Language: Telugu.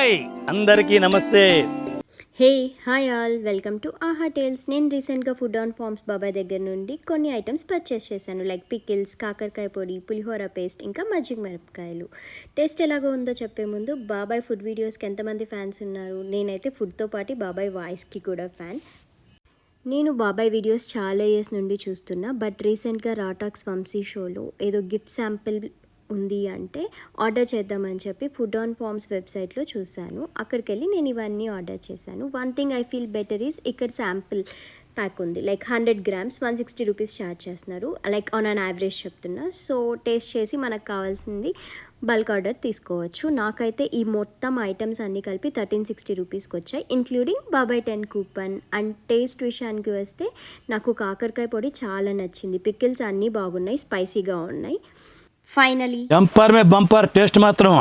హాయ్ అందరికీ నమస్తే. Hey hi all, welcome to ఆహా టేల్స్. నేను రీసెంట్గా ఫుడ్ ఆన్ ఫార్మ్స్ బాబాయ్ దగ్గర నుండి కొన్ని ఐటమ్స్ పర్చేస్ చేశాను. లైక్ పికిల్స్, కాకరకాయ పొడి, పులిహోర పేస్ట్, ఇంకా మజ్జిగ మిరపకాయలు. టేస్ట్ ఎలాగో ఉందో చెప్పే ముందు, బాబాయ్ ఫుడ్ వీడియోస్కి ఎంతమంది ఫ్యాన్స్ ఉన్నారు? నేనైతే ఫుడ్తో పాటు బాబాయ్ వాయిస్కి కూడా ఫ్యాన్. నేను బాబాయ్ వీడియోస్ చాలా ఇయర్స్ నుండి చూస్తున్నా, బట్ రీసెంట్గా రాటాక్స్ వంశీ షోలో ఏదో గిఫ్ట్ శాంపిల్ ఉంది అంటే ఆర్డర్ చేద్దామని చెప్పి ఫుడ్ ఆన్ ఫార్మ్స్ వెబ్సైట్లో చూశాను. అక్కడికి వెళ్ళి నేను ఇవన్నీ ఆర్డర్ చేశాను. One thing I feel better is ఇక్కడ శాంపిల్ ప్యాక్ ఉంది. లైక్ 100 grams 160 రూపీస్ ఛార్జ్ చేస్తున్నారు. లైక్ ఆన్ అన్ యావరేజ్ చెప్తున్నా. సో టేస్ట్ చేసి మనకు కావాల్సింది బల్క్ ఆర్డర్ తీసుకోవచ్చు. నాకైతే ఈ మొత్తం ఐటమ్స్ అన్నీ కలిపి 1360 రూపీస్కి వచ్చాయి, ఇంక్లూడింగ్ బాబాయ్ 10 కూపన్. అండ్ టేస్ట్ విషయానికి వస్తే నాకు కాకరకాయ పొడి చాలా నచ్చింది. పికిల్స్ అన్నీ బాగున్నాయి, స్పైసీగా ఉన్నాయి. ఫైనలీ బంపర్ మే బంపర్ టేస్ట్ మాత్రం